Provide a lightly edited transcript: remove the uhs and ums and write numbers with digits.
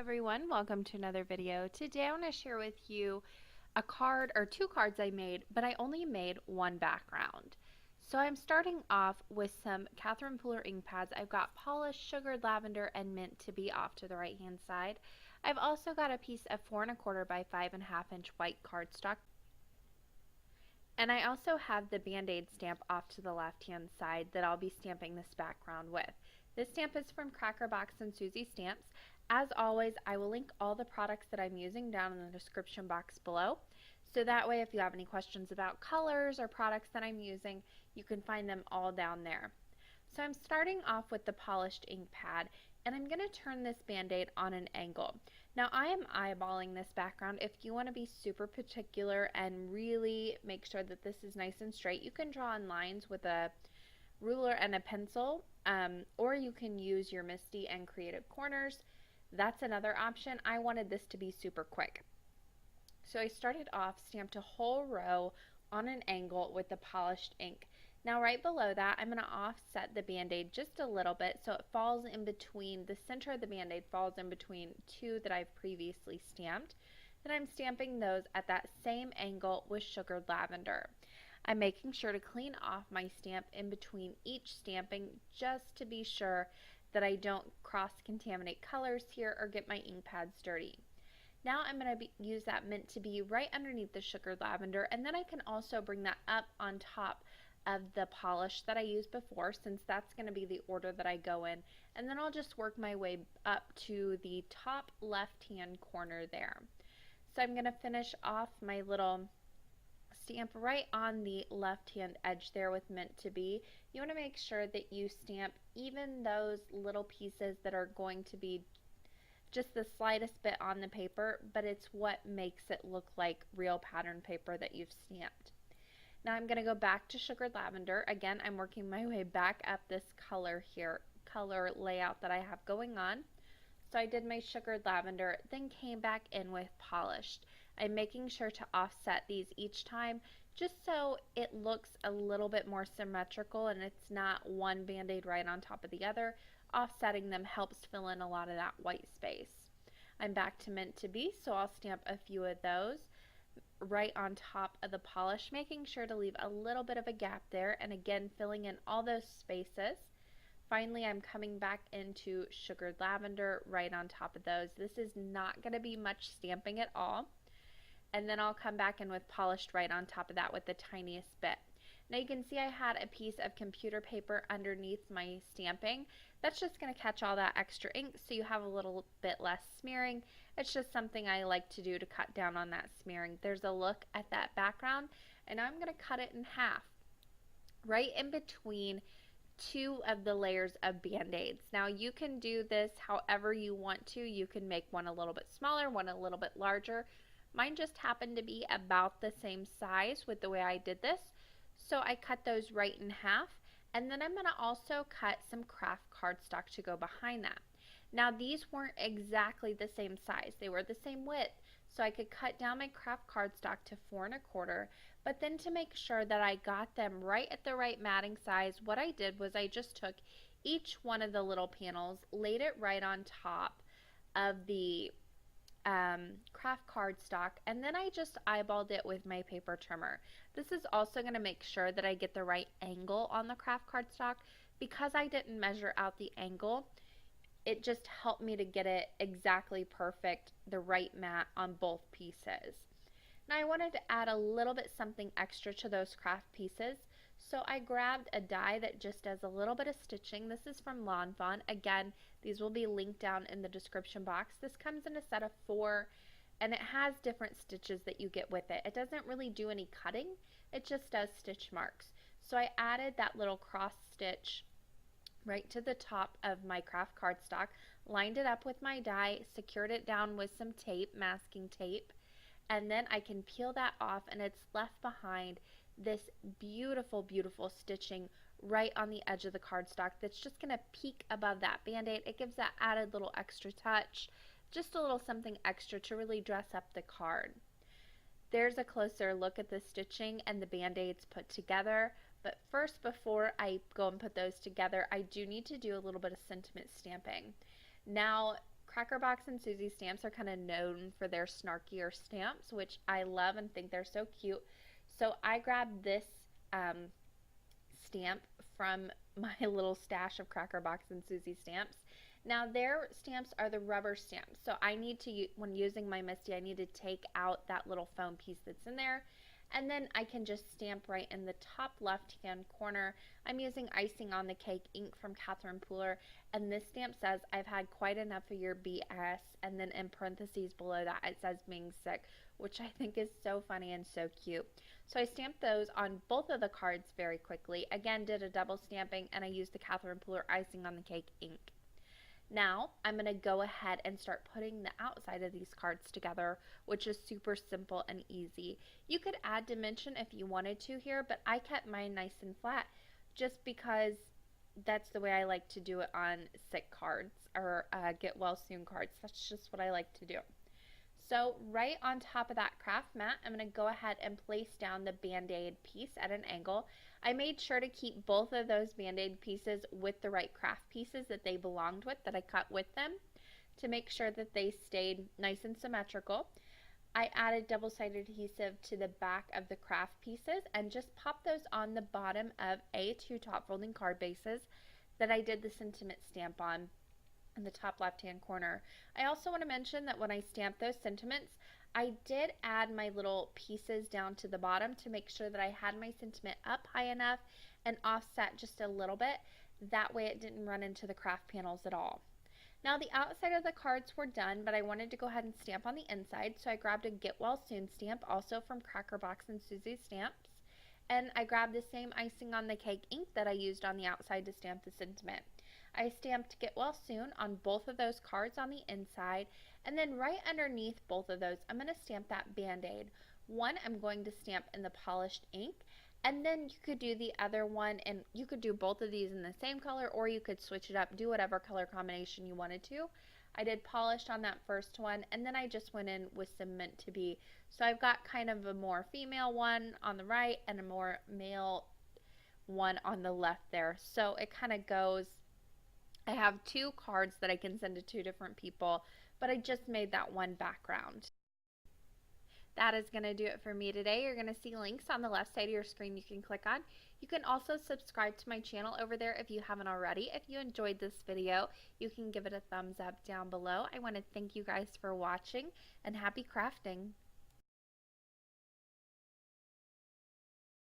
everyone, welcome to another video. Today I want to share with you a card or two cards I made, but I only made one background. So I'm starting off with some Catherine Pooler ink pads. I've got polished, sugared lavender, and mint to be off to the right hand side. I've also got a piece of 4 1/4 by 5 1/2 inch white cardstock. And I also have the Band-Aid stamp off to the left hand side that I'll be stamping this background with. This stamp is from Crackerbox and Suzy Stamps. As always, I will link all the products that I'm using down in the description box below. So that way, if you have any questions about colors or products that I'm using, you can find them all down there. So I'm starting off with the polished ink pad, and I'm going to turn this Band-Aid on an angle. Now I am eyeballing this background. If you want to be super particular and really make sure that this is nice and straight, you can draw in lines with a ruler and a pencil, or you can use your MISTI and Creative Corners. That's another option. I wanted this to be super quick. So I started off, stamped a whole row on an angle with the polished ink. Now right below that, I'm going to offset the Band-Aid just a little bit so it falls in between, the center of the Band-Aid falls in between two that I've previously stamped. Then I'm stamping those at that same angle with sugared lavender. I'm making sure to clean off my stamp in between each stamping just to be sure that I don't cross-contaminate colors here or get my ink pads dirty. Now I'm going to use that mint to be right underneath the sugared lavender, and then I can also bring that up on top of the polish that I used before, since that's going to be the order that I go in, and then I'll just work my way up to the top left hand corner there. So I'm going to finish off my little stamp right on the left hand edge there with mint to be. You want to make sure that you stamp even those little pieces that are going to be just the slightest bit on the paper, but it's what makes it look like real pattern paper that you've stamped. Now I'm going to go back to sugared lavender. Again, I'm working my way back up this color here, color layout that I have going on. So I did my sugared lavender, then came back in with polished. I'm making sure to offset these each time just so it looks a little bit more symmetrical and it's not one Band-Aid right on top of the other. Offsetting them helps fill in a lot of that white space. I'm back to mint to be, so I'll stamp a few of those right on top of the polish, making sure to leave a little bit of a gap there, and again filling in all those spaces. Finally, I'm coming back into sugared lavender right on top of those. This is not going to be much stamping at all. And then I'll come back in with polished right on top of that with the tiniest bit. Now you can see I had a piece of computer paper underneath my stamping. That's just going to catch all that extra ink so you have a little bit less smearing. It's just something I like to do to cut down on that smearing. There's a look at that background, and I'm going to cut it in half right in between two of the layers of Band-Aids. Now you can do this however you want to. You can make one a little bit smaller, one a little bit larger. Mine just happened to be about the same size with the way I did this. So I cut those right in half, and then I'm going to also cut some craft cardstock to go behind that. Now these weren't exactly the same size, they were the same width, so I could cut down my craft cardstock to 4 1/4, but then to make sure that I got them right at the right matting size, what I did was I just took each one of the little panels, laid it right on top of the craft cardstock, and then I just eyeballed it with my paper trimmer. This is also going to make sure that I get the right angle on the craft cardstock. Because I didn't measure out the angle, it just helped me to get it exactly perfect, the right mat on both pieces. Now I wanted to add a little bit something extra to those craft pieces, so I grabbed a die that just does a little bit of stitching. This is from Lawn Fawn. Again, these will be linked down in the description box. This comes in a set of 4, and it has different stitches that you get with it. It doesn't really do any cutting, it just does stitch marks. So I added that little cross stitch right to the top of my craft cardstock, lined it up with my die, secured it down with some tape, masking tape, and then I can peel that off, and it's left behind this beautiful, beautiful stitching right on the edge of the cardstock that's just going to peek above that Band-Aid. It gives that added little extra touch, just a little something extra to really dress up the card. There's a closer look at the stitching and the Band-Aids put together, but first, before I go and put those together, I do need to do a little bit of sentiment stamping. Now, Crackerbox and Suzy stamps are kind of known for their snarkier stamps, which I love and think they're so cute. So I grabbed this um, stamp from my little stash of Crackerbox and Suzy stamps. Now their stamps are the rubber stamps, so I need to, when using my Misty, I need to take out that little foam piece that's in there, and then I can just stamp right in the top left hand corner. I'm using Icing on the Cake ink from Catherine Pooler, and this stamp says, "I've had quite enough of your BS," and then in parentheses below that it says "being sick," which I think is so funny and so cute. So I stamped those on both of the cards very quickly. Again, did a double stamping, and I used the Catherine Pooler Icing on the Cake ink. Now I'm going to go ahead and start putting the outside of these cards together, which is super simple and easy. You could add dimension if you wanted to here, but I kept mine nice and flat just because that's the way I like to do it on sick cards or get well soon cards. That's just what I like to do. So right on top of that craft mat, I'm going to go ahead and place down the Band-Aid piece at an angle. I made sure to keep both of those Band-Aid pieces with the right craft pieces that they belonged with, that I cut with them, to make sure that they stayed nice and symmetrical. I added double-sided adhesive to the back of the craft pieces and just popped those on the bottom of two top folding card bases that I did the sentiment stamp on in the top left hand corner. I also want to mention that when I stamped those sentiments, I did add my little pieces down to the bottom to make sure that I had my sentiment up high enough and offset just a little bit. That way it didn't run into the craft panels at all. Now the outside of the cards were done, but I wanted to go ahead and stamp on the inside, so I grabbed a Get Well Soon stamp, also from Crackerbox and Suzy Stamps, and I grabbed the same Icing on the Cake ink that I used on the outside to stamp the sentiment. I stamped Get Well Soon on both of those cards on the inside, and then right underneath both of those, I'm going to stamp that Band-Aid. One I'm going to stamp in the polished ink, and then you could do the other one, and you could do both of these in the same color, or you could switch it up, do whatever color combination you wanted to. I did polished on that first one, and then I just went in with some Meant to Be. So I've got kind of a more female one on the right and a more male one on the left there. So it kind of goes, I have two cards that I can send to two different people, but I just made that one background. That is going to do it for me today. You're going to see links on the left side of your screen you can click on. You can also subscribe to my channel over there if you haven't already. If you enjoyed this video, you can give it a thumbs up down below. I want to thank you guys for watching, and happy crafting.